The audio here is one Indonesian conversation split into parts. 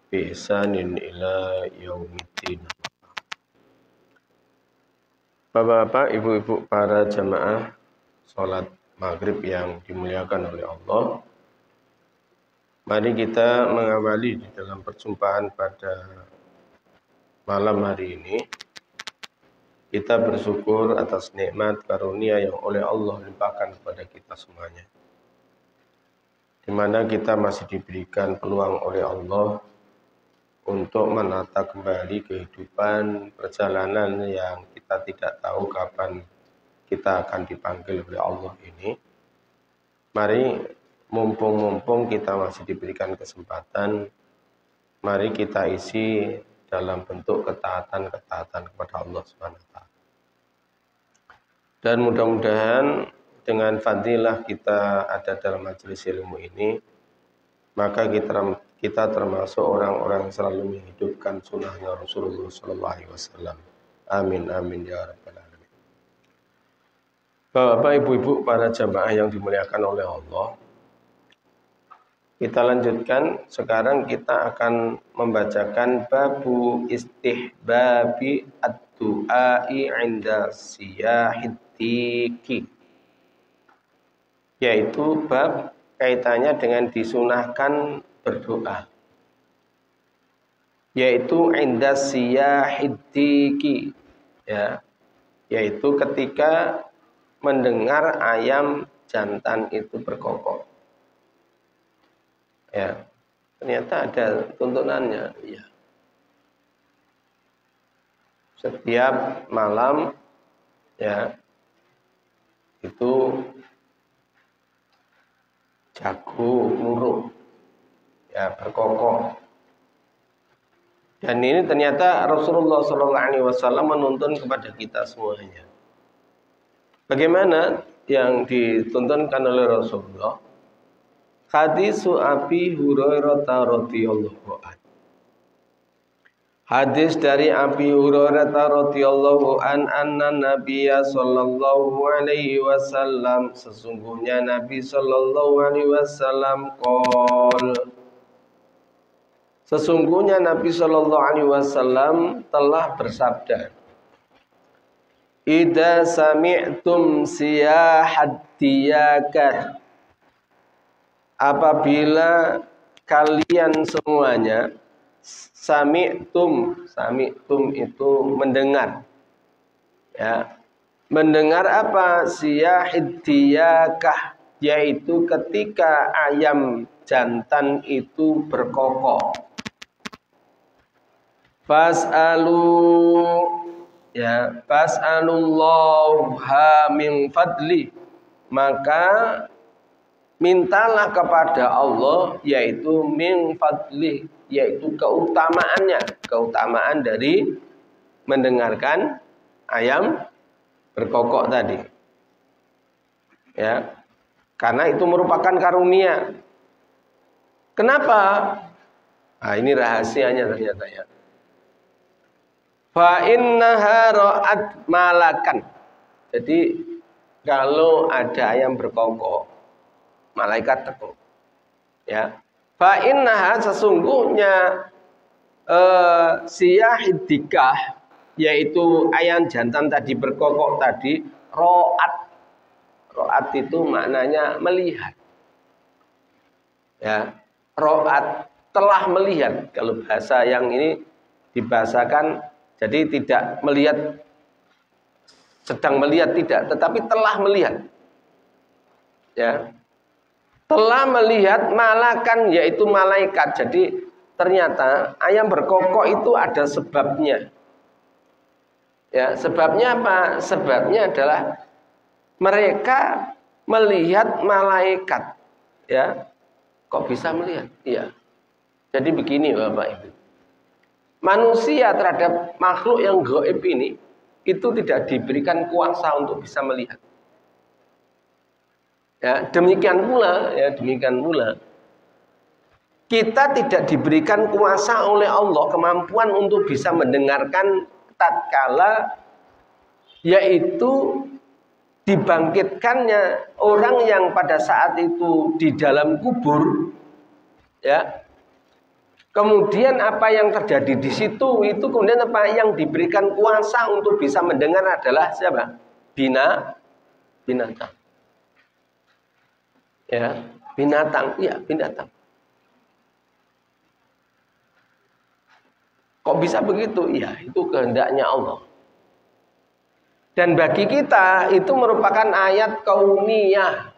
biihsanin ila yaumiddin. Bapak-bapak, ibu-ibu, para jamaah sholat maghrib yang dimuliakan oleh Allah, mari kita mengawali di dalam perjumpaan pada malam hari ini. Kita bersyukur atas nikmat karunia yang oleh Allah limpahkan kepada kita semuanya, di mana kita masih diberikan peluang oleh Allah untuk menata kembali kehidupan perjalanan yang kita tidak tahu kapan kita akan dipanggil oleh Allah ini. Mari mumpung kita masih diberikan kesempatan, mari kita isi dalam bentuk ketaatan-ketaatan kepada Allah SWT. Dan mudah-mudahan dengan fadilah kita ada dalam majelis ilmu ini, maka kita termasuk orang-orang yang selalu menghidupkan sunnahnya Rasulullah SAW. Amin, amin ya rabbal alamin. Bapak, ibu-ibu, para jamaah yang dimuliakan oleh Allah, kita lanjutkan. Sekarang kita akan membacakan babu istihbabi ad-du'ai 'inda siyahid tiki, yaitu bab kaitannya dengan disunahkan berdoa, yaitu 'inda siyahid tiki, ya, yaitu ketika mendengar ayam jantan itu berkokok. Ya, ternyata ada tuntunannya. Ya. Setiap malam, ya, itu jago murung, ya, berkokok. Dan ini ternyata Rasulullah SAW menuntun kepada kita semuanya. Bagaimana yang dituntunkan oleh Rasulullah? Hadisu Abi Hurairah radhiyallahu anhu. Hadis dari Abi Hurairah radhiyallahu anna Nabiyya sallallahu alaihi wasallam, sesungguhnya Nabi sallallahu alaihi wasallam sesungguhnya Nabi sallallahu alaihi wasallam telah bersabda, idza sami'tum siyahat diyakah, apabila kalian semuanya, sami'tum itu mendengar, ya, mendengar apa? Siyahid diyakah, yaitu ketika ayam jantan itu berkokok. Fas'alullaha min fadli, maka mintalah kepada Allah, yaitu min fadli, yaitu keutamaan dari mendengarkan ayam berkokok tadi. Ya. Karena itu merupakan karunia. Kenapa? Nah, ini rahasianya ternyata, ya. Fa innaha ra'at malakan. Jadi kalau ada ayam berkokok, malaikat teko. Ya. Fa innaha, sesungguhnya siyahidikah, yaitu ayam jantan tadi berkokok tadi, ro'at. Ro'at itu maknanya melihat. Ya, ro'at, telah melihat. Kalau bahasa yang ini dibahasakan, jadi tidak melihat, sedang melihat tidak, tetapi telah melihat. Ya. Telah melihat malakan, yaitu malaikat. Jadi ternyata ayam berkokok itu ada sebabnya. Ya, sebabnya apa? Sebabnya adalah mereka melihat malaikat. Ya. Kok bisa melihat? Iya. Jadi begini Bapak Ibu. Manusia terhadap makhluk yang gaib ini itu tidak diberikan kuasa untuk bisa melihat. Ya, demikian pula kita tidak diberikan kuasa oleh Allah, kemampuan untuk bisa mendengarkan tatkala, yaitu dibangkitkannya orang yang pada saat itu di dalam kubur, ya, Kemudian apa yang terjadi di situ itu kemudian apa yang diberikan kuasa untuk bisa mendengar adalah siapa? Binatang. Ya, binatang. Iya, binatang. Kok bisa begitu? Ya, itu kehendaknya Allah. Dan bagi kita itu merupakan ayat kauniyah,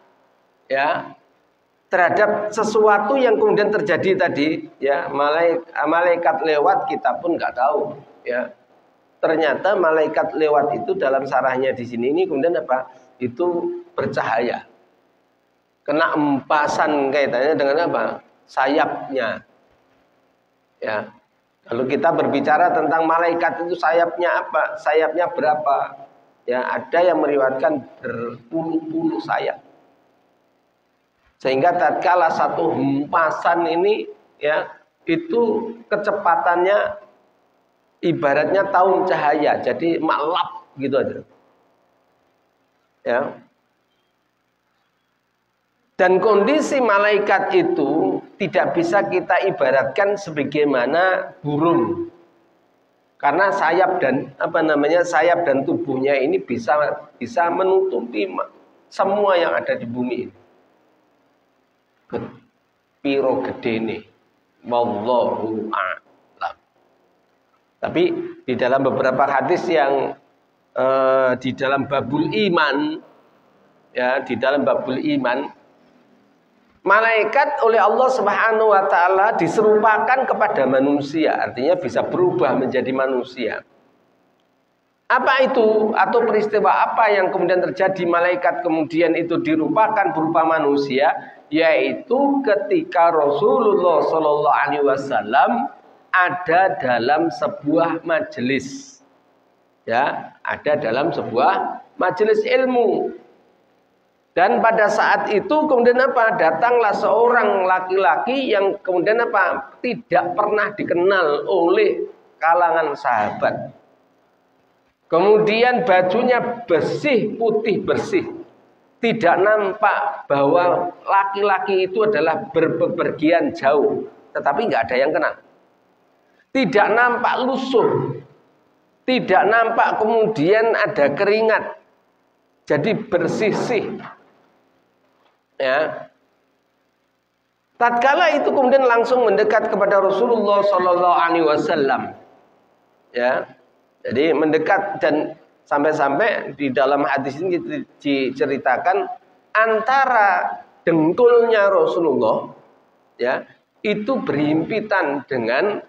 ya, terhadap sesuatu yang kemudian terjadi tadi, ya, malaikat lewat kita pun nggak tahu, ya. Ternyata malaikat lewat itu dalam sarahnya di sini ini kemudian apa? Itu bercahaya. Kena empasan kaitannya dengan apa? Sayapnya. Ya. Kalau kita berbicara tentang malaikat itu sayapnya apa? Sayapnya berapa? Ya, ada yang meriwayatkan berpuluh-puluh sayap. Sehingga tatkala satu hempasan ini ya, itu kecepatannya ibaratnya tahun cahaya. Jadi maklap gitu aja. Ya. Dan kondisi malaikat itu tidak bisa kita ibaratkan sebagaimana burung. Karena sayap dan sayap dan tubuhnya ini bisa menutupi semua yang ada di bumi ini. Piro gedene, wallahu a'lam. Tapi di dalam beberapa hadis yang di dalam babul iman, ya, di dalam babul iman, malaikat oleh Allah Subhanahu wa taala diserupakan kepada manusia, artinya bisa berubah menjadi manusia. Apa itu atau peristiwa apa yang kemudian terjadi malaikat kemudian itu dirupakan berupa manusia, yaitu ketika Rasulullah Shallallahu alaihi wasallam ada dalam sebuah majelis. Ya, ada dalam sebuah majelis ilmu. Dan pada saat itu kemudian apa? Datanglah seorang laki-laki yang kemudian apa? Tidak pernah dikenal oleh kalangan sahabat. Kemudian bajunya bersih, putih bersih. Tidak nampak bahwa laki-laki itu adalah berpergian jauh. Tetapi nggak ada yang kenal. Tidak nampak lusuh. Tidak nampak kemudian ada keringat. Jadi bersih-sih. Ya. Tatkala itu kemudian langsung mendekat kepada Rasulullah Sallallahu Alaihi Wasallam. Ya, jadi mendekat dan sampai-sampai di dalam hadis ini diceritakan antara dengkulnya Rasulullah, ya, itu berhimpitan dengan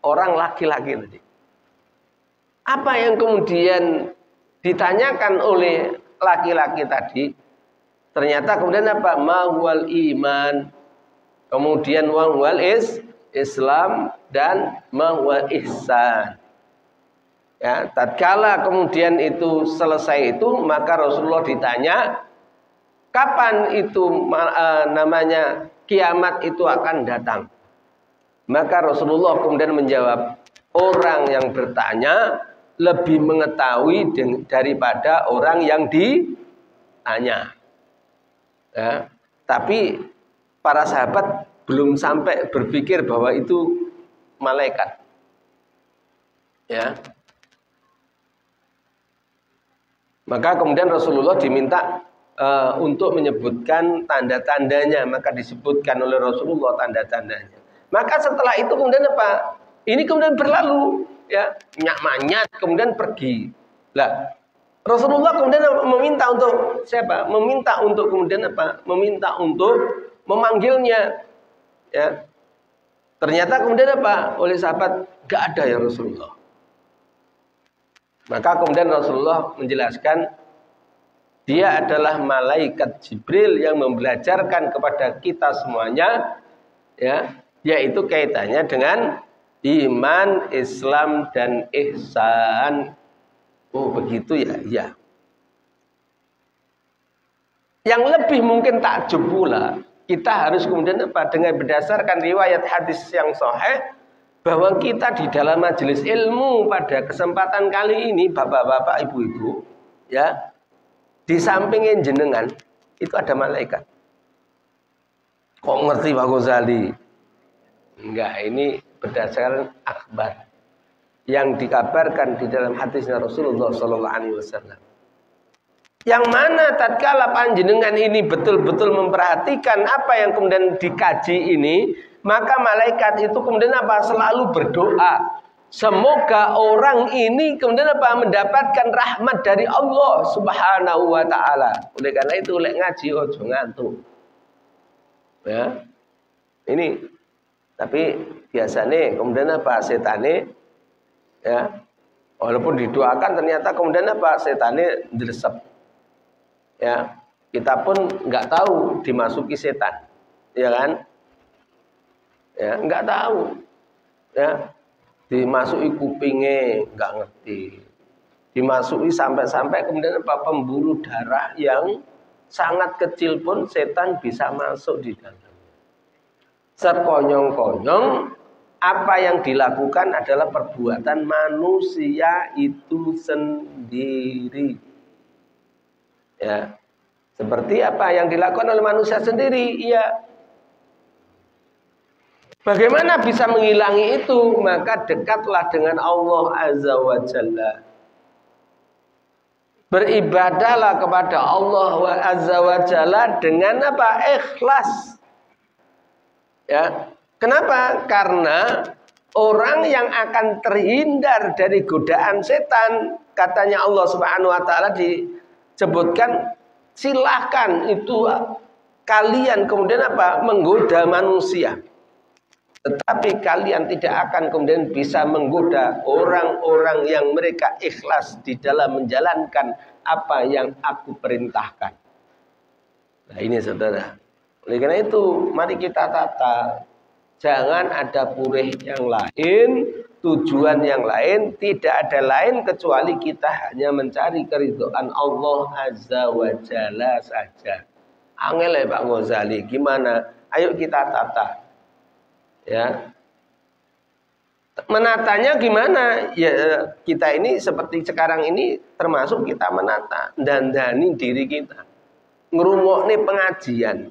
orang laki-laki tadi. Apa yang kemudian ditanyakan oleh laki-laki tadi? Ternyata kemudian apa? Mahwal iman. Kemudian mahwal Islam dan mahwal ihsan. Ya, tatkala kemudian itu selesai itu, maka Rasulullah ditanya, kapan itu namanya kiamat itu akan datang? Maka Rasulullah kemudian menjawab, orang yang bertanya lebih mengetahui daripada orang yang ditanya. Ya, tapi para sahabat belum sampai berpikir bahwa itu malaikat. Ya. Maka kemudian Rasulullah diminta untuk menyebutkan tanda-tandanya, maka disebutkan oleh Rasulullah tanda-tandanya. Maka setelah itu kemudian apa? Ini kemudian berlalu, ya, nyak-manyat kemudian pergi. Lah, Rasulullah kemudian meminta untuk siapa? Meminta untuk kemudian apa? Meminta untuk memanggilnya. Ya. Ternyata kemudian apa? Oleh sahabat, gak ada ya Rasulullah. Maka kemudian Rasulullah menjelaskan, dia adalah malaikat Jibril yang membelajarkan kepada kita semuanya, ya, yaitu kaitannya dengan iman, Islam dan ihsan. Oh begitu ya, ya. Yang lebih mungkin takjub pula, kita harus kemudian apa? Dengan berdasarkan riwayat hadis yang sahih, bahwa kita di dalam majelis ilmu pada kesempatan kali ini, bapak-bapak, ibu-ibu, ya, di sampingnya jenengan itu ada malaikat. Kok ngerti Pak Ghazali? Enggak, ini berdasarkan akhbar yang dikabarkan di dalam hadisnya Rasulullah Sallallahu Alaihi Wasallam. Yang mana tatkala panjenengan ini betul-betul memperhatikan apa yang kemudian dikaji ini, maka malaikat itu kemudian apa? Selalu berdoa. Semoga orang ini kemudian apa? Mendapatkan rahmat dari Allah Subhanahu wa taala. Oleh karena itu lek ngaji ojo ngantuk. Ya. Ini tapi biasanya kemudian apa? Setane ya. Walaupun didoakan ternyata kemudian apa? Setane ndresep. Ya, kita pun nggak tahu dimasuki setan, ya kan? Ya, nggak tahu. Ya, dimasuki kupingnya nggak ngerti, dimasuki sampai-sampai kemudian apa? Pembuluh darah yang sangat kecil pun setan bisa masuk di dalamnya. Sekonyong-konyong apa yang dilakukan adalah perbuatan manusia itu sendiri. Ya, seperti apa yang dilakukan oleh manusia sendiri? Iya. Bagaimana bisa menghilangi itu? Maka dekatlah dengan Allah Azza wa Jalla. Beribadahlah kepada Allah Azza wa Jalla dengan apa? Ikhlas. Ya. Kenapa? Karena orang yang akan terhindar dari godaan setan, katanya Allah Subhanahu wa taala disebutkan, silahkan itu kalian kemudian apa? Menggoda manusia. Tetapi kalian tidak akan kemudian bisa menggoda orang-orang yang mereka ikhlas di dalam menjalankan apa yang aku perintahkan. Nah ini saudara. Oleh karena itu mari kita tata. Jangan ada purih yang lain, tujuan yang lain, tidak ada lain kecuali kita hanya mencari keridhaan Allah Azza wa Jalla saja. Angel ya Pak Ghazali, gimana? Ayo kita tata. Ya. Menatanya gimana? Ya kita ini seperti sekarang ini termasuk kita menata, dandani diri kita. Ngerungokne pengajian.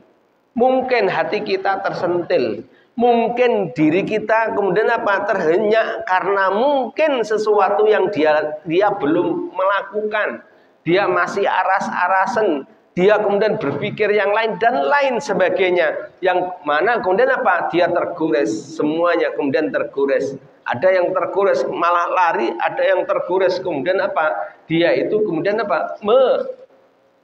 Mungkin hati kita tersentil. Mungkin diri kita kemudian apa? Terhenyak karena mungkin sesuatu yang dia belum melakukan. Dia masih aras-arasen. Dia kemudian berpikir yang lain dan lain sebagainya. Yang mana kemudian apa? Dia tergores. Semuanya kemudian tergores. Ada yang tergores malah lari. Ada yang tergores kemudian apa? Dia itu kemudian apa?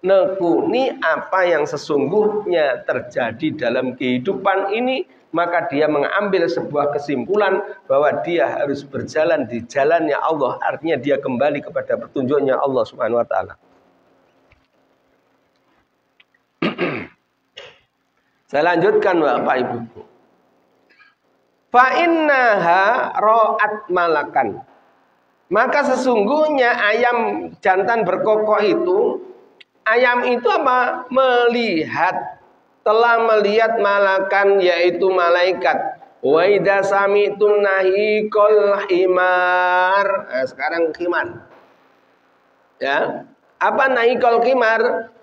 Menekuni apa yang sesungguhnya terjadi dalam kehidupan ini. Maka dia mengambil sebuah kesimpulan bahwa dia harus berjalan di jalannya Allah. Artinya dia kembali kepada petunjuknya Allah Subhanahu wa taala. Saya lanjutkan Bapak Ibu. Fa innaha ra'at malakan. Maka sesungguhnya ayam jantan berkokok itu, ayam itu apa? Telah melihat malakan, yaitu malaikat. Wa idza sami'tum nahiqal himar. Nah, sekarang khimar. Ya. Apa nahiqal himar?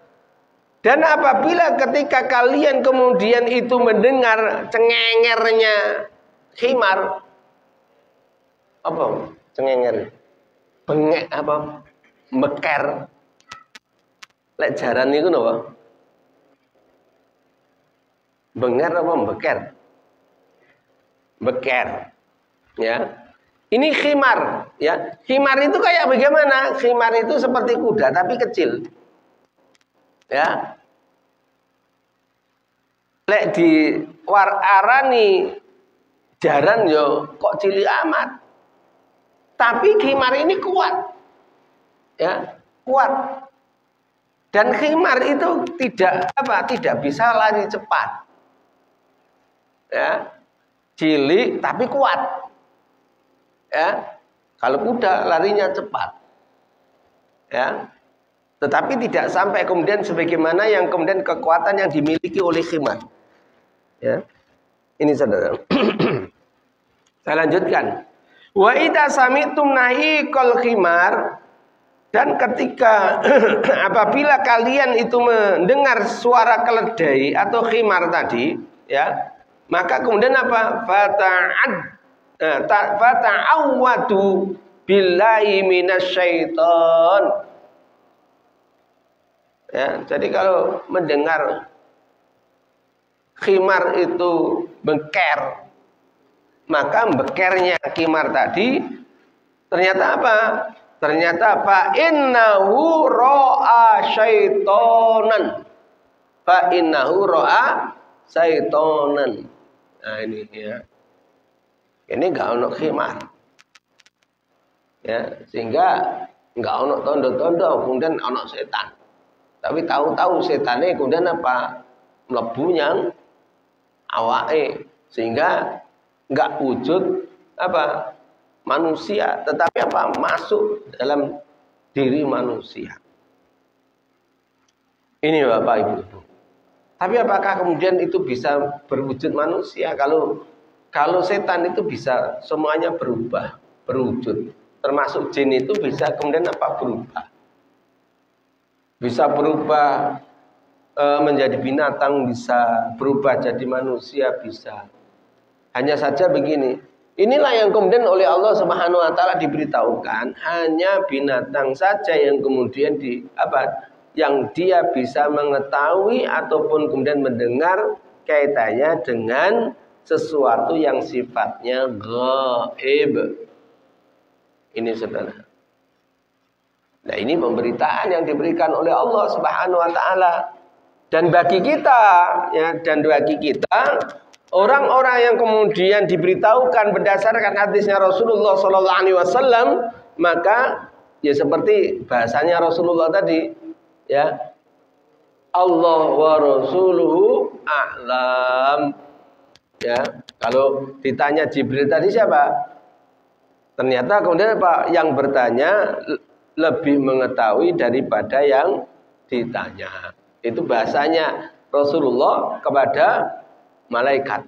Dan apabila ketika kalian kemudian itu mendengar cengengernya himar, apa cengenger? Bengek apa? Meker. Lek jaran niku napa? Benger apa beker? Beker. Ya. Ini khimar, ya. Khimar itu kayak bagaimana? Khimar itu seperti kuda tapi kecil. Ya. Lek di arani jaran yo kok cilik amat. Tapi khimar ini kuat. Ya, kuat. Dan khimar itu tidak bisa lari cepat. Ya. Cilik tapi kuat. Ya. Kalau kuda larinya cepat. Ya. Tetapi tidak sampai kemudian sebagaimana yang kemudian kekuatan yang dimiliki oleh khimar. Ya. Ini saudara. Saya lanjutkan. Wa idza sami'tum nahiqal khimar, dan ketika apabila kalian itu mendengar suara keledai atau khimar tadi, ya, maka kemudian apa? fata'awwadu billahi minasyaiton. Ya, jadi kalau mendengar khimar itu bengker, maka bekernya khimar tadi ternyata apa? Ternyata fa innahu ra'a syaitonan. Fa innahu ra'a syaitonan. Nah ini ya. Ini enggak ono khimar. Ya, sehingga enggak ono tondo-tondo kemudian ono setan. Tapi tahu-tahu setannya kemudian apa? Mlebu yang awake sehingga enggak wujud apa? Manusia, tetapi apa? Masuk dalam diri manusia. Ini Bapak Ibu. Tapi apakah kemudian itu bisa berwujud manusia? Kalau setan itu bisa semuanya berubah, berwujud. Termasuk jin itu bisa kemudian apa? Berubah. Bisa berubah menjadi binatang, bisa berubah jadi manusia, bisa. Hanya saja begini. Inilah yang kemudian oleh Allah Subhanahu wa taala diberitahukan, hanya binatang saja yang kemudian yang dia bisa mengetahui ataupun kemudian mendengar kaitannya dengan sesuatu yang sifatnya gaib. Ini Saudara. Nah, ini pemberitaan yang diberikan oleh Allah Subhanahu wa taala. Dan bagi kita orang-orang yang kemudian diberitahukan berdasarkan hadisnya Rasulullah Sallallahu Alaihi Wasallam, maka ya seperti bahasanya Rasulullah tadi, ya Allah wa Rasuluhu a'lam. Ya, kalau ditanya Jibril tadi siapa? Ternyata kemudian apa? Yang bertanya lebih mengetahui daripada yang ditanya. Itu bahasanya Rasulullah kepada malaikat.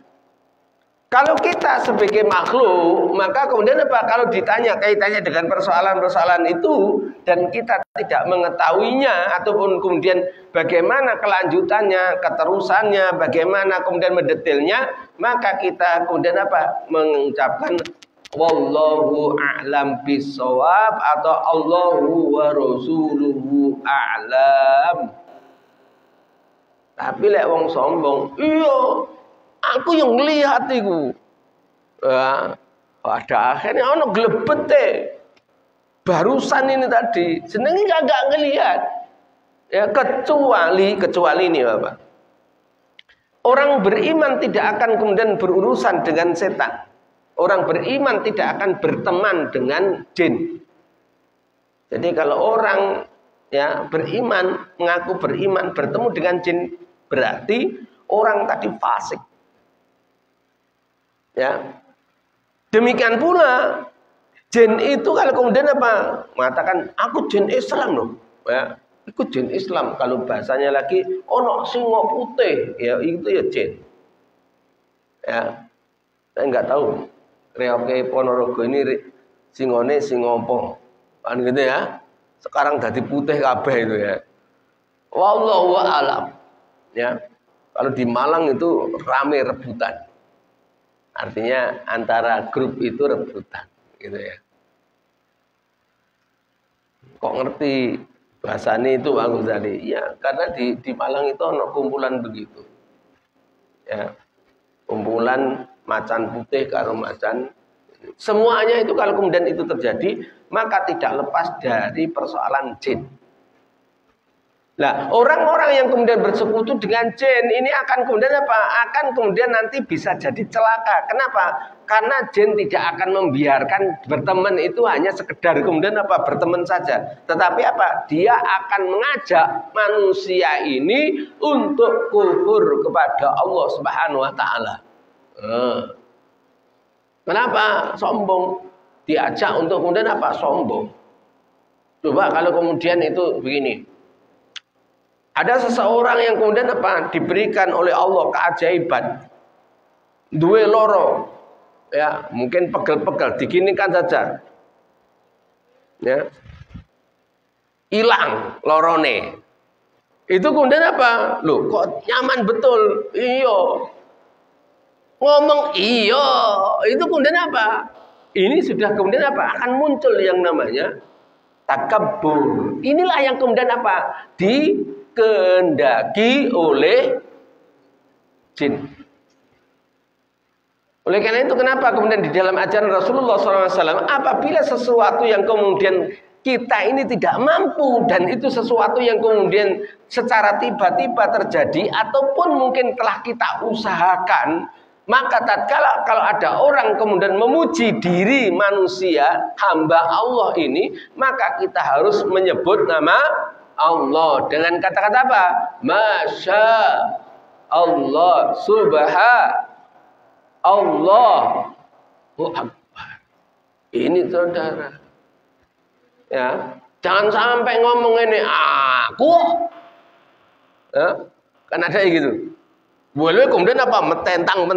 Kalau kita sebagai makhluk, maka kemudian apa? Kalau ditanya kaitannya dengan persoalan-persoalan itu dan kita tidak mengetahuinya ataupun kemudian bagaimana kelanjutannya, keterusannya, bagaimana kemudian mendetailnya, maka kita kemudian apa? Mengucapkan wallahu a'lam bissawab atau Allahu wa rasuluhu a'lam. Tapi lek wong sombong, iya aku yang melihat itu. Pada akhirnya ono glebete. Barusan ini tadi, senengnya kagak ngelihat. Ya kecuali ini Bapak. Orang beriman tidak akan kemudian berurusan dengan setan. Orang beriman tidak akan berteman dengan jin. Jadi kalau orang ya beriman, mengaku beriman, bertemu dengan jin, berarti orang tadi fasik. Ya. Demikian pula jin itu kalau kemudian apa? Mengatakan aku jin Islam loh. Ya, ikut jin Islam. Kalau bahasanya lagi ono singo putih, ya itu ya jin. Ya. Saya enggak tahu Reoke Ponorogo ini singone singo apa. Kan gitu ya. Sekarang jadi putih kabeh itu ya. Wallahu a'lam. Ya. Kalau di Malang itu rame rebutan. Artinya antara grup itu rebutan, gitu ya. Kok ngerti bahasanya itu bagus tadi? Ya, karena di Malang itu ada kumpulan begitu. Ya. Kumpulan macan putih karo macan. Semuanya itu kalau kemudian itu terjadi, maka tidak lepas dari persoalan jin. Nah, orang-orang yang kemudian bersekutu dengan jin ini akan kemudian apa? Akan kemudian nanti bisa jadi celaka. Kenapa? Karena jin tidak akan membiarkan berteman itu hanya sekedar kemudian apa? Berteman saja. Tetapi apa? Dia akan mengajak manusia ini untuk kufur kepada Allah Subhanahu wa taala. Kenapa? Sombong. Diajak untuk kemudian apa? Sombong. Coba kalau kemudian itu begini. Ada seseorang yang kemudian apa? Diberikan oleh Allah keajaiban. Duwe loro. Ya, mungkin pegel-pegel diginikan saja. Ya. Hilang lorone. Itu kemudian apa? Loh, kok nyaman betul? Iya. ngomong iya, itu kemudian apa? Ini sudah kemudian apa? Akan muncul yang namanya takabbur. Inilah yang kemudian apa? Dikehendaki oleh jin. Oleh karena itu kenapa kemudian di dalam ajaran Rasulullah SAW, apabila sesuatu yang kemudian kita ini tidak mampu dan itu sesuatu yang kemudian secara tiba-tiba terjadi ataupun mungkin telah kita usahakan, maka tatkala kalau ada orang kemudian memuji diri manusia, hamba Allah ini, maka kita harus menyebut nama Allah dengan kata-kata apa? Masya Allah, Allahu Akbar. Ini saudara. Ya, jangan sampai ngomong ini aku. Ya, kan ada gitu. Boleh kemudian apa? Mententang.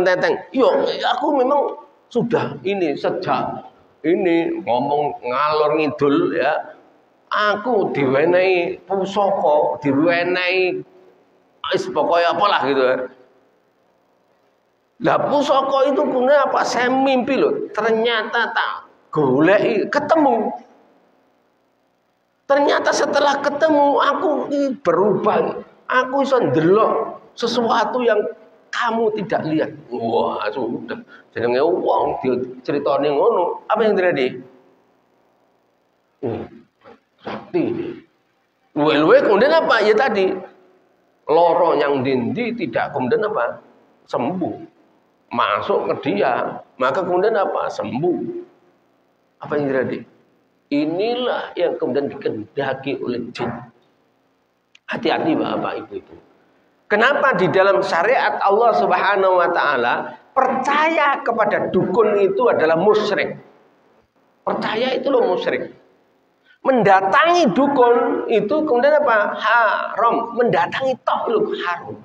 Yo, aku memang sudah ini sejak ini ngomong ngalor ngidul ya. Aku diwenehi pusaka, diwenehi pokoknya apalah gitu ya. Lah pusaka itu kemudian apa? Saya mimpi loh. Ternyata tak goleki ketemu. Ternyata setelah ketemu aku berubah. Aku bisa ndelok sesuatu yang kamu tidak lihat. Wah, sudah. Jenenge wong diceritani ngono. Apa yang terjadi? Sakti. Luwe-luwe kemudian apa? Ya tadi loro yang dindi tidak kemudian apa? Sembuh. Masuk ke dia, maka kemudian apa? Sembuh. Apa yang terjadi? Inilah yang kemudian dikehendaki oleh jin. Hati-hati Bapak Ibu itu. Kenapa di dalam syariat Allah Subhanahu wa taala percaya kepada dukun itu adalah musyrik? Percaya itu loh musyrik. Mendatangi dukun itu kemudian apa? Haram. Mendatangi tok loh haram.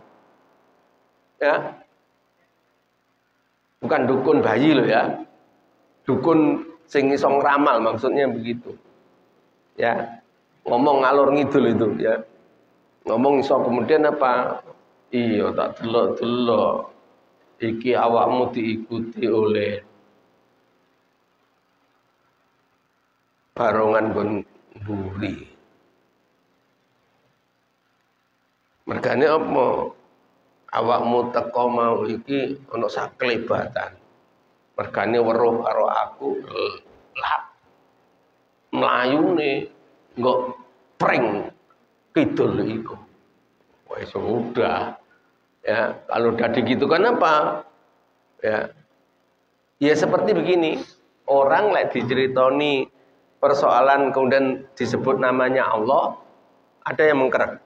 Ya. Bukan dukun bayi loh ya. Dukun sing iso ngramal maksudnya begitu. Ya. Ngomong ngalor ngidul itu ya. Ngomong iso kemudian apa? Iya tak delok-delok. Iki awakmu diikuti oleh barongan gon buri. Mergane apa? Awakmu teko mau iki ana saklebatan. Mergane weruh karo aku lap. Mlayune nggo pring kidul iku. Wah sudah. Ya, kalau udah gitu kan apa? Ya. Ya seperti begini. Orang lek diceritoni persoalan kemudian disebut namanya Allah, ada yang mengkerak.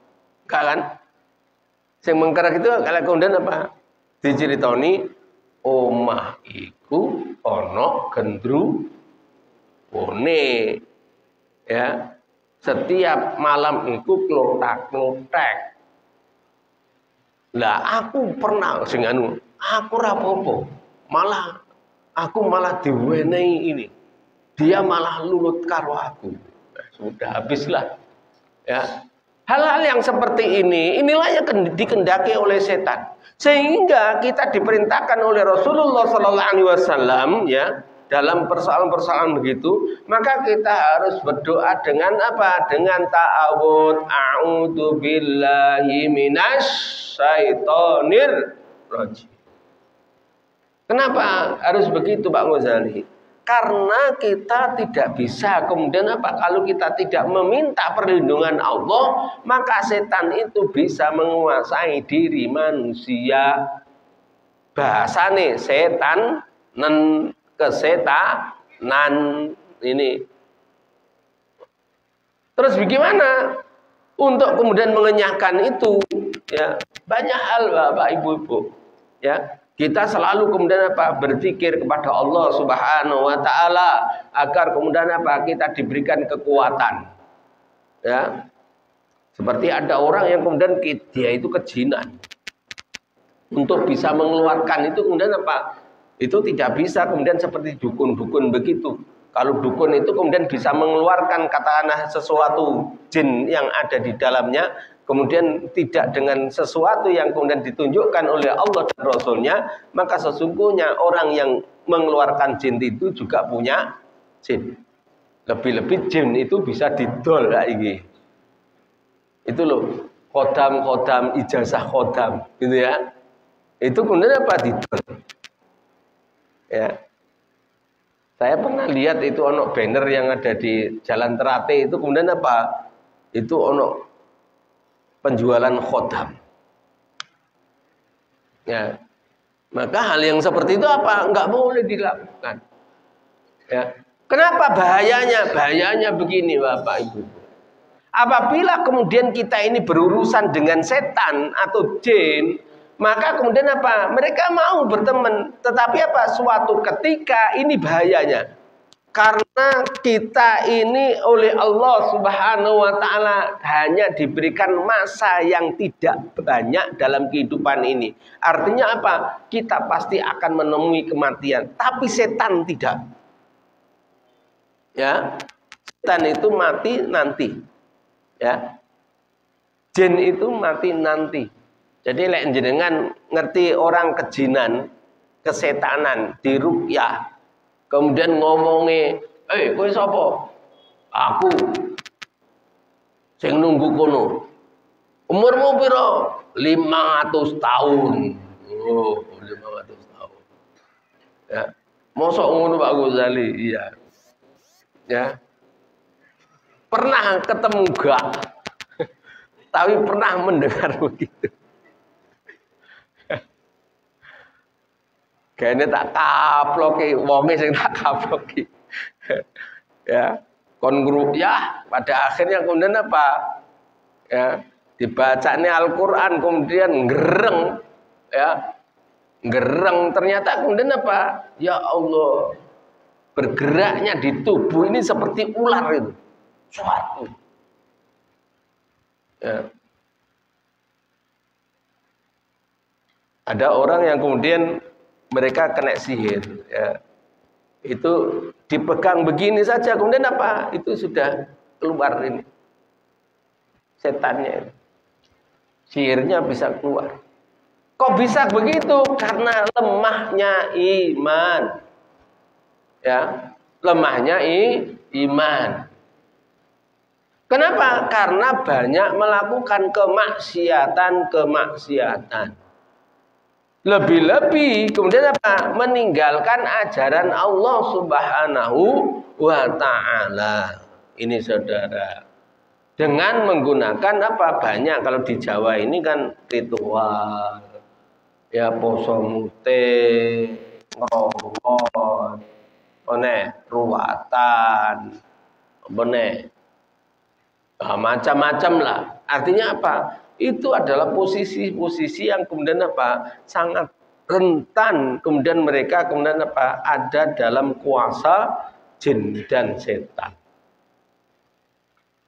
Enggak kan? Yang mengkerak itu kalau kemudian apa? Diceritoni omah iku ana gendruwone. Ya. Setiap malam iku klotak-klotek. Lah aku pernah sing anu, aku ora apa-apa. Aku malah diwenehi ini. Dia malah lulut karo aku. Sudah habislah. Ya. Hal-hal yang seperti ini, inilah yang dikehendaki oleh setan. Sehingga kita diperintahkan oleh Rasulullah sallallahu alaihi wasallam ya, dalam persoalan-persoalan begitu, maka kita harus berdoa dengan apa? Dengan ta'awud, a'udzu billahi minasyaitonir rajim. Kenapa harus begitu Pak Ghazali? Karena kita tidak bisa kemudian apa? Kalau kita tidak meminta perlindungan Allah, maka setan itu bisa menguasai diri manusia. Bahasane setan kesetanan ini. Terus bagaimana untuk kemudian mengenyahkan itu? Ya, banyak hal Bapak Ibu-ibu. Ya, kita selalu kemudian apa? Berpikir kepada Allah Subhanahu wa taala agar kemudian apa? Kita diberikan kekuatan. Ya. Seperti ada orang yang kemudian dia itu kejinan. Untuk bisa mengeluarkan itu kemudian apa? Itu tidak bisa kemudian seperti dukun-dukun begitu. Kalau dukun itu kemudian bisa mengeluarkan katakanlah sesuatu jin yang ada di dalamnya, kemudian tidak dengan sesuatu yang kemudian ditunjukkan oleh Allah dan Rasulnya, maka sesungguhnya orang yang mengeluarkan jin itu juga punya jin. Lebih-lebih jin itu bisa didol lagi. Itu loh, khodam, ijazah khodam, gitu ya. Itu kemudian apa? Didol. Ya. Saya pernah lihat itu ono banner yang ada di Jalan Terate itu kemudian apa? Itu ono penjualan khodam. Ya. Maka hal yang seperti itu apa? Enggak boleh dilakukan. Ya. Kenapa bahayanya? Bahayanya begini Bapak Ibu. Apabila kemudian kita ini berurusan dengan setan atau jin, maka kemudian apa? Mereka mau berteman, tetapi apa? Suatu ketika ini bahayanya. Karena kita ini oleh Allah Subhanahu wa taala hanya diberikan masa yang tidak banyak dalam kehidupan ini. Artinya apa? Kita pasti akan menemui kematian, tapi setan tidak. Ya. Setan itu mati nanti. Ya, jin itu mati nanti. Jadi lek jenengan ngerti orang kejinan, kesetanan, diruqyah, kemudian ngomongi, kowe sapa? Aku sing nunggu kono. Umurmu piro? 500 tahun. Oh, 500 tahun. Ya, mosok ngono Pak Ghazali? Iya. Ya. Pernah ketemu gak? Tapi pernah mendengar begitu. Kayaknya tak kaploki, wonge sing tak kaploki. Ya, kon ya, pada akhirnya kemudian apa? Ya, dibacanya Al-Qur'an kemudian gereng, ya. Gereng ternyata kemudian apa? Ya Allah, bergeraknya di tubuh ini seperti ular itu. Suatu. Ya. Ada orang yang kemudian mereka kena sihir, ya. Itu dipegang begini saja, kemudian apa? Itu sudah keluar ini setannya, sihirnya bisa keluar. Kok bisa begitu? Karena lemahnya iman, ya, lemahnya iman. Kenapa? Karena banyak melakukan kemaksiatan. Lebih-lebih kemudian apa? Meninggalkan ajaran Allah Subhanahu wa taala. Ini saudara. Dengan menggunakan apa? Banyak kalau di Jawa ini kan ritual. Ya poso mute, ngrowot, ruwatan, macam-macam lah. Artinya apa? Itu adalah posisi-posisi yang kemudian apa? Sangat rentan. Kemudian mereka kemudian apa? Ada dalam kuasa jin dan setan.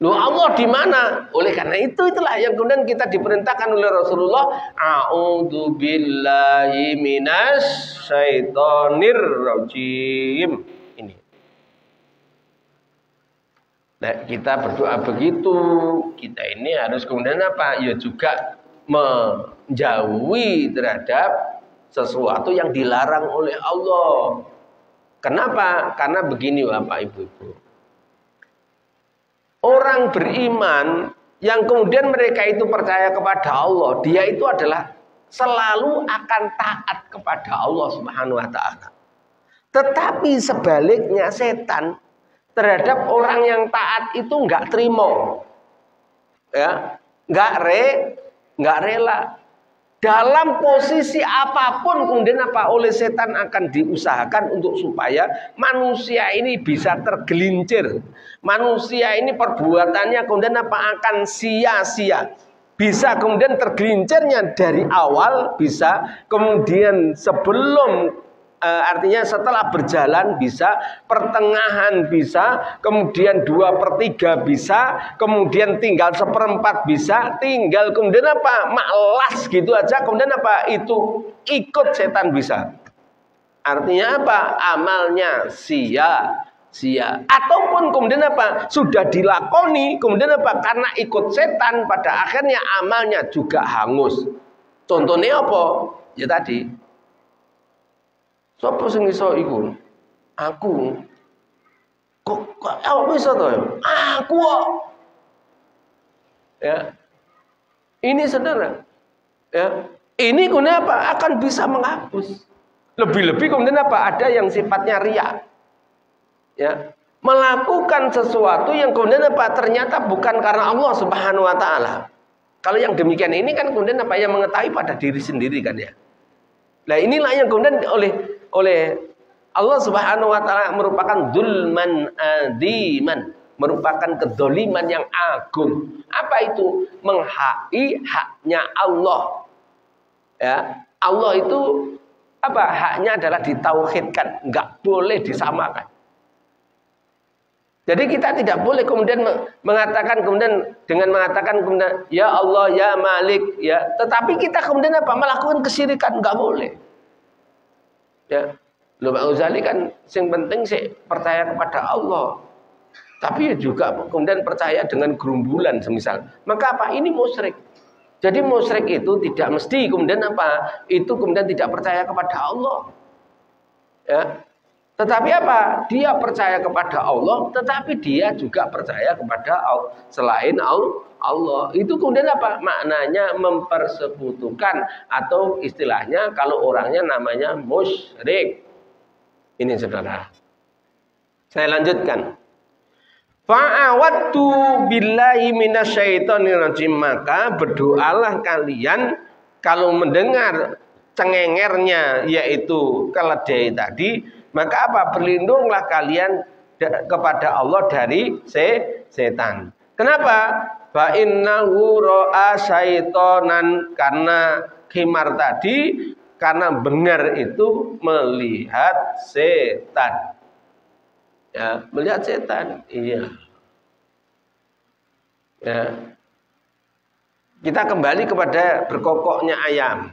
Loh, Allah di mana? Oleh karena itulah yang kemudian kita diperintahkan oleh Rasulullah, a'udzubillahi minasyaitonir rajim. Ini. Nah, kita berdoa begitu, kita ini harus kemudian apa? Ya juga menjauhi terhadap sesuatu yang dilarang oleh Allah. Kenapa? Karena begini Bapak Ibu. Orang beriman yang kemudian mereka itu percaya kepada Allah, dia itu adalah selalu akan taat kepada Allah Subhanahu wa taala. Tetapi sebaliknya setan terhadap orang yang taat itu enggak terima. Ya, enggak rela. Dalam posisi apapun kemudian apa oleh setan akan diusahakan untuk supaya manusia ini bisa tergelincir. Manusia ini perbuatannya kemudian apa akan sia-sia. Bisa kemudian tergelincirnya dari awal, bisa kemudian sebelum artinya setelah berjalan bisa, pertengahan bisa, kemudian 2/3 bisa, kemudian tinggal 1/4 bisa, tinggal kemudian apa? Malas gitu aja, kemudian apa? Itu ikut setan bisa. Artinya apa? Amalnya sia, sia. Ataupun kemudian apa? Sudah dilakoni, kemudian apa? Karena ikut setan, pada akhirnya amalnya juga hangus. Contohnya apa? Ya tadi. Sopo sing iso iku? Aku. Kok apa iso to? Aku kok. Ya. Ini saudara. Ya. Ini kemudian apa? Akan bisa menghapus. Lebih-lebih kemudian apa? Ada yang sifatnya riya. Ya, melakukan sesuatu yang kemudian apa? Ternyata bukan karena Allah Subhanahu wa taala. Kalau yang demikian ini kan kemudian apa? Yang mengetahui pada diri sendiri kan ya. Nah, inilah yang kemudian oleh Allah Subhanahu wa taala merupakan dzulman adziman, merupakan kedzaliman yang agung. Apa itu? Menghai haknya Allah. Ya, Allah itu apa? Haknya adalah ditauhidkan, enggak boleh disamakan. Jadi kita tidak boleh kemudian mengatakan kemudian dengan mengatakan kemudian ya Allah ya Malik ya, tetapi kita kemudian apa? Melakukan kesyirikan, enggak boleh. Ya. Loh, Pak Ghazali kan yang penting sih percaya kepada Allah. Tapi juga kemudian percaya dengan gerumbulan semisal. Maka apa? Ini musyrik. Jadi musyrik itu tidak mesti kemudian apa? Itu kemudian tidak percaya kepada Allah. Ya. Tetapi apa? Dia percaya kepada Allah, tetapi dia juga percaya kepada Allah selain Allah. Itu kemudian apa? Maknanya mempersekutukan atau istilahnya kalau orangnya namanya musyrik. Ini saudara. Saya lanjutkan. Fa'awadtu billahi minasyaitonir rajim, maka berdoalah kalian kalau mendengar cengengernya yaitu keledai tadi, maka apa? Berlindunglah kalian kepada Allah dari setan. Kenapa? Fa innahu ra'a syaitonan, karena khimar tadi karena benar itu melihat setan. Ya, melihat setan. Iya. Ya. Kita kembali kepada berkokoknya ayam.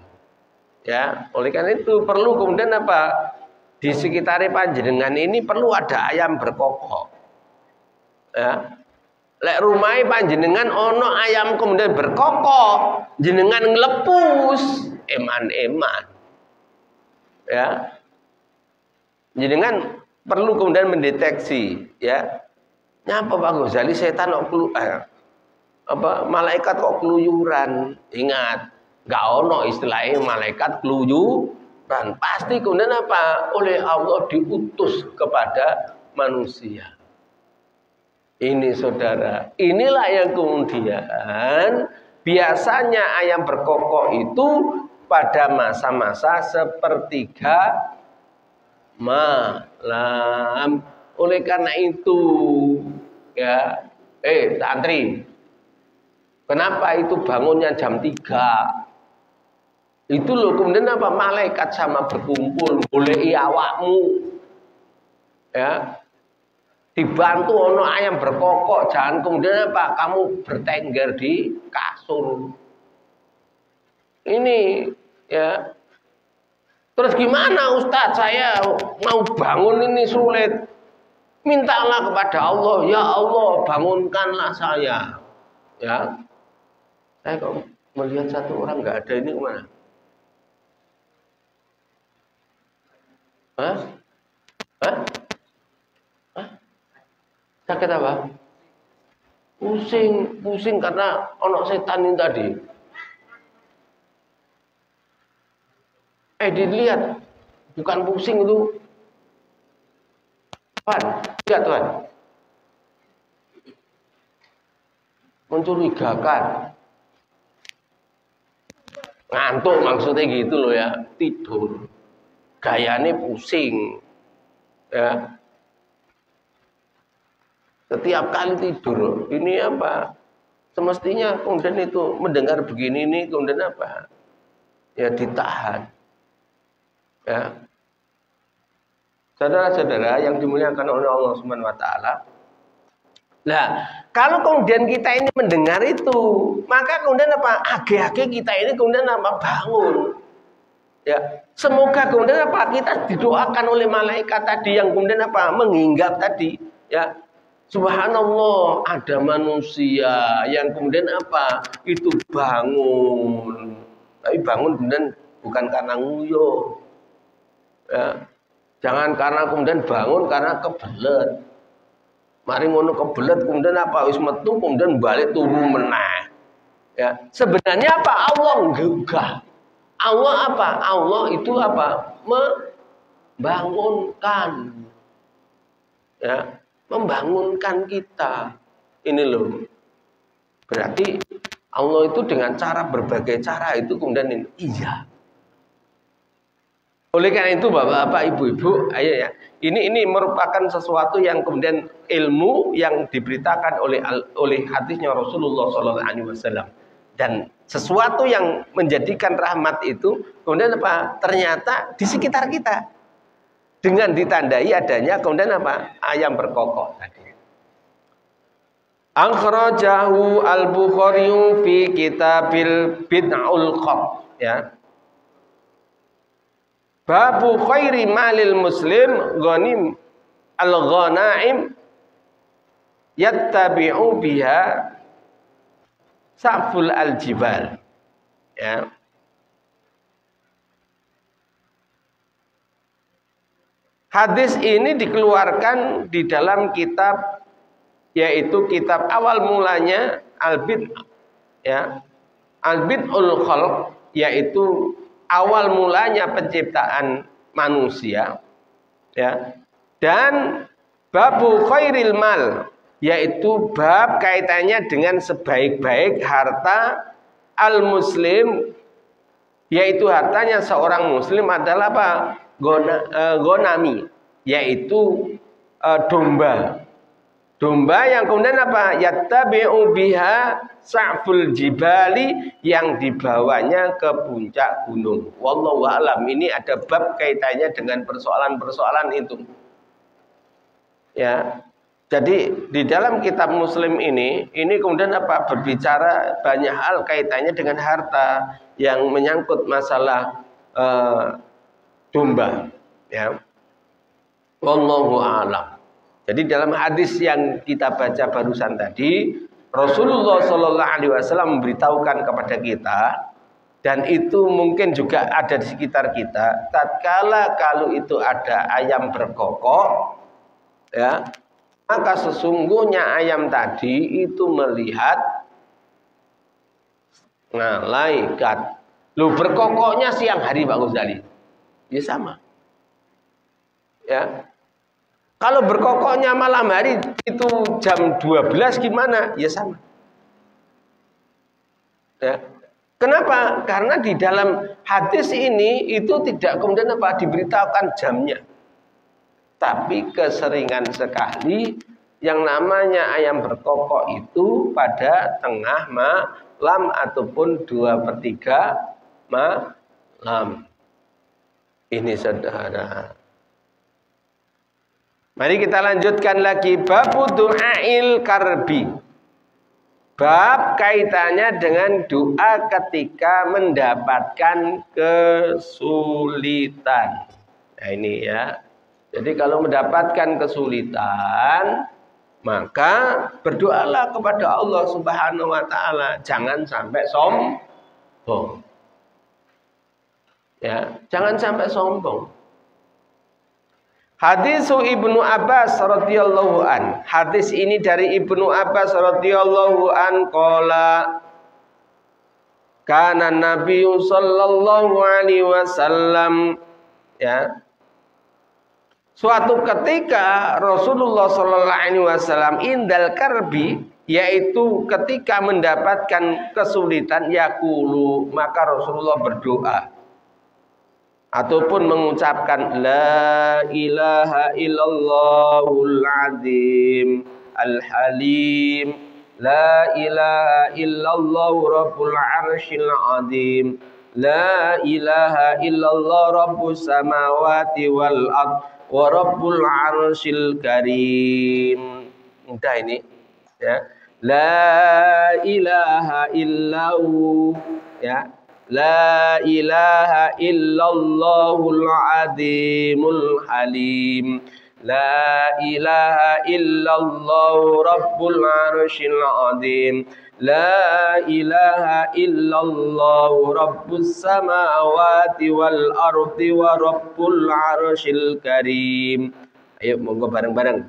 Ya, oleh karena itu perlu kemudian apa? Di sekitar panjenengan ini perlu ada ayam berkokok. Ya. Lek rumah panjenengan ono ayam kemudian berkokok, jenengan ngelepus, eman-eman. Ya. Jenengan perlu kemudian mendeteksi, ya. Nyapa Pak Ghazali, setan kok malaikat kok keluyuran. Ingat, enggak ono istilahnya malaikat keluyuran. Pasti kemudian apa? Oleh Allah diutus kepada manusia. Ini saudara, inilah yang kemudian biasanya ayam berkokok itu pada masa-masa sepertiga malam. Oleh karena itu ya, santri, kenapa itu bangunnya jam 3? Itu loh kemudian apa? Malaikat sama berkumpul, boleh awakmu ya, dibantu ono ayam berkokok, jangan kemudian apa? Kamu bertengger di kasur. Ini ya. Terus gimana Ustadz, saya mau bangun ini sulit. Mintalah kepada Allah, ya Allah bangunkanlah saya. Ya, saya kok melihat satu orang nggak ada, ini kemana? Hah? Hah? Hah? Sakit apa? Pusing karena ono setan ini tadi. Dilihat, bukan pusing itu. Tuhan, lihat Tuhan. Mencurigakan. Ngantuk maksudnya gitu loh ya, tidur. Gayanya pusing. Ya. Setiap kali tidur, ini apa? Semestinya kemudian itu mendengar begini ini kemudian apa? Ya ditahan. Ya. Saudara-saudara yang dimuliakan oleh Allah Subhanahu wa taala. Nah, kalau kemudian kita ini mendengar itu, maka kemudian apa? Age-age kita ini kemudian apa? Bangun. Ya, semoga kemudian apa? Kita didoakan oleh malaikat tadi yang kemudian apa? Menghinggap tadi, ya. Subhanallah, ada manusia yang kemudian apa? Itu bangun. Tapi bangun kemudian bukan karena nguyo. Ya. Jangan karena kemudian bangun karena kebelet. Mari ngono kebelet kemudian apa? Wis metu kemudian balik turu meneh. Ya, sebenarnya apa? Allah enggak. Allah apa? Allah itu apa? Membangunkan. Ya, membangunkan kita. Ini loh. Berarti Allah itu dengan cara berbagai cara itu kemudian ini. Iya. Oleh karena itu Bapak-bapak, Ibu-ibu, ayo ya. Ini merupakan sesuatu yang kemudian ilmu yang diberitakan oleh hadisnya Rasulullah SAW. Dan sesuatu yang menjadikan rahmat itu kemudian apa? Ternyata di sekitar kita. Dengan ditandai adanya kemudian apa? Ayam berkokok tadi. Akhrajahu al-Bukhari fi kitabil bid'ul qab, ya. Babu khairi malil muslim ghanim al-ghanaim yattabi'u biha sa'ful al-jibal, ya. Hadis ini dikeluarkan di dalam kitab, yaitu kitab awal mulanya Al-Bid', ya. Al-Bid'ul Khalq, yaitu awal mulanya penciptaan manusia, ya. Dan babu khairil mal, yaitu bab kaitannya dengan sebaik-baik harta al-muslim, yaitu hartanya seorang muslim adalah apa? Gonami, yaitu domba. Domba yang kemudian apa? Yattabi'u biha sa'ful jibali, yang dibawanya ke puncak gunung. Wallahu a'lam. Ini ada bab kaitannya dengan persoalan-persoalan itu. Ya. Jadi di dalam kitab Muslim ini kemudian apa? Berbicara banyak hal kaitannya dengan harta yang menyangkut masalah domba, ya. Wallahu a'lam. Jadi dalam hadis yang kita baca barusan tadi, Rasulullah SAW memberitahukan kepada kita, dan itu mungkin juga ada di sekitar kita, tatkala kalau itu ada ayam berkokok, ya, maka sesungguhnya ayam tadi itu melihat malaikat. Lu berkokoknya siang hari Pak Ghazali. Ya sama. Ya. Kalau berkokoknya malam hari itu jam 12 gimana? Ya sama. Ya. Kenapa? Karena di dalam hadis ini itu tidak kemudian apa? Diberitahukan jamnya. Tapi keseringan sekali yang namanya ayam berkokok itu pada tengah malam ataupun 2/3 malam. Ini saudara. Mari kita lanjutkan lagi. Babu du'ail karbi. Bab kaitannya dengan doa ketika mendapatkan kesulitan. Nah ini ya. Jadi kalau mendapatkan kesulitan, maka berdoalah kepada Allah Subhanahu wa taala. Jangan sampai sombong. Ya, jangan sampai sombong. Hadis Ibnu Abbas radhiyallahu an. Hadis ini dari Ibnu Abbas radhiyallahu an qala kana Nabi sallallahu alaihi wasallam, ya. Suatu ketika Rasulullah sallallahu alaihi wasallam indal karbi, yaitu ketika mendapatkan kesulitan, yaqulu, maka Rasulullah berdoa ataupun mengucapkan la ilaha illallahul azim al halim, la ilaha illallah rabbul arsyil azim, la ilaha illallah rabbus samawati wal ard wa rabbul arsyil karim. Mudah ini, ya. La ilaha illahu, ya. La ilaha illallahul azimul halim. La ilaha illallah rabbul arsyil azim. La ilaha illallah rabbus samawati wal ardi wa rabbul arsyil karim. Ayo monggo bareng-bareng.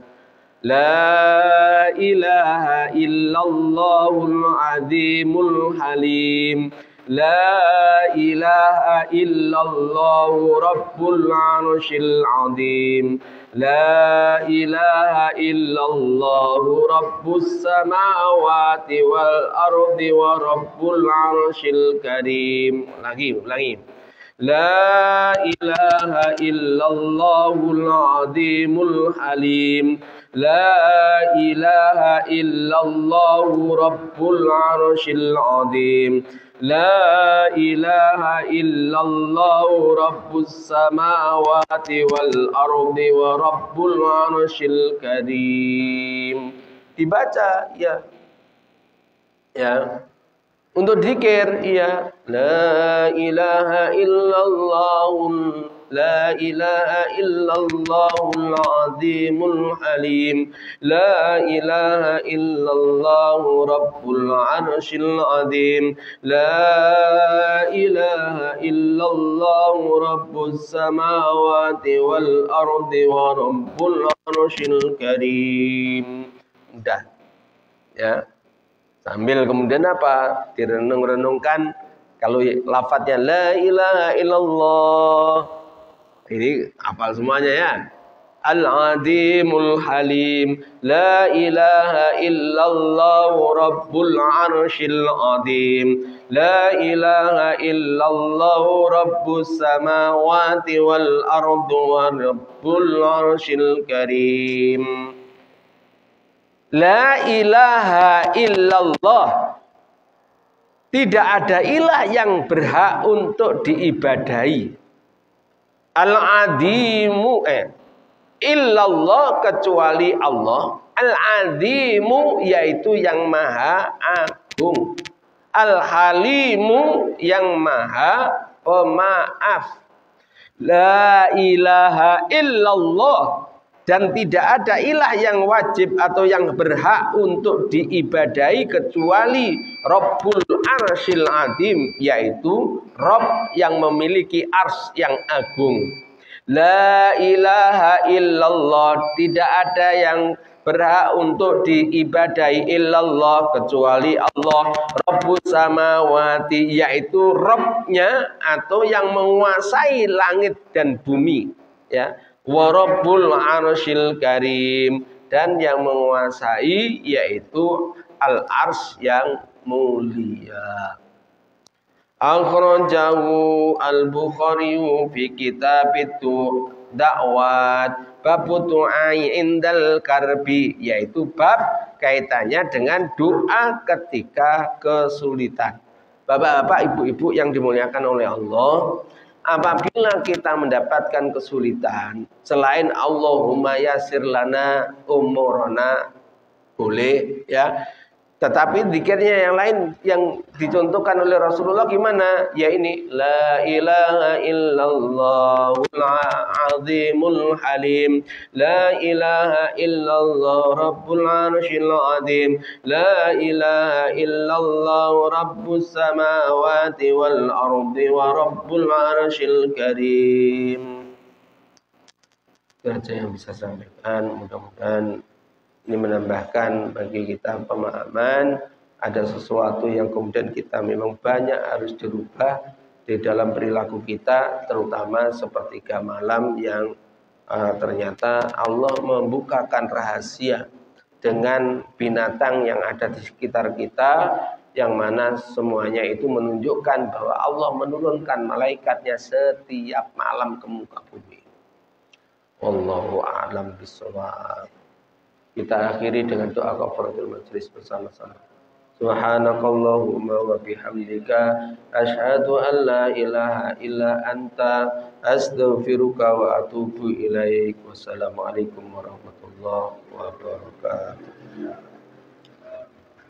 La ilaha illallahul azimul halim. La ilaha illallah rabbul arsyil azim. La ilaha illallah rabbus samawati wal ardi wa rabbul arsyil karim. Lagi, ulangi. La ilaha illallahul azimul halim. La ilaha illallah rabbul arsyil azim. La ilaha illallah rabbus samawati wal ardi wa rabbul arsyil karim. Dibaca ya. Ya. Untuk zikir iya. La ilaha illallah. La ilaha illallahul azimul halim. La ilaha illallah rabbul arsyil azim. La ilaha illallah rabbus samawati wal ardi wa rabbul arsyil karim. Udah. Ya. Sambil kemudian apa? Direnung-renungkan kalau lafadznya la ilaha illallah. Ini hafal semuanya ya. Al-Azimul Halim. La ilaha illallah rabbul arsyil azim. La ilaha illallah rabbus samawati wal ardu wa rabbul arsyil karim. La ilaha illallah. Tidak ada ilah yang berhak untuk diibadahi. Al-Azimu illallah kecuali Allah. Al-Azimu yaitu yang maha agung. Al-Halimu yang maha pemaaf. La ilaha illallah. Dan tidak ada ilah yang wajib atau yang berhak untuk diibadahi kecuali Rabbul Arsyil Azim, yaitu Rabb yang memiliki ars yang agung. La ilaha illallah, tidak ada yang berhak untuk diibadahi illallah kecuali Allah. Rabbus samawati, yaitu Rabbnya atau yang menguasai langit dan bumi, ya. Wa rabbul arsyil karim, dan yang menguasai yaitu al-ars yang mulia. Akhrajahu al-Bukhari fi kitab itu dakwat bab du'ai indal karbi, yaitu bab kaitannya dengan doa ketika kesulitan. Bapak-bapak, ibu-ibu yang dimuliakan oleh Allah, apabila kita mendapatkan kesulitan, selain Allahumma yassir lana umurana, boleh ya. Tetapi zikirnya yang lain yang dicontohkan oleh Rasulullah gimana? Ya ini, la ilaha illallahul azimul halim. La ilaha illallah rabbul arsyil azim. La ilaha illallah rabbus samawati wal ardi wa rabbul arsyil karim. Itu aja yang bisa saya sampaikan. Mudah-mudahan ini menambahkan bagi kita pemahaman, ada sesuatu yang kemudian kita memang banyak harus dirubah di dalam perilaku kita, terutama sepertiga malam yang ternyata Allah membukakan rahasia dengan binatang yang ada di sekitar kita, yang mana semuanya itu menunjukkan bahwa Allah menurunkan malaikatnya setiap malam ke muka bumi. Wallahu a'lam bishawab. Kita akhiri dengan doa kafaratul majlis bersama-sama. Subhanakallahumma wa bihamdika asyhadu an la ilaha illa anta astaghfiruka wa atubu ilaik. Wassalamualaikum warahmatullahi wabarakatuh.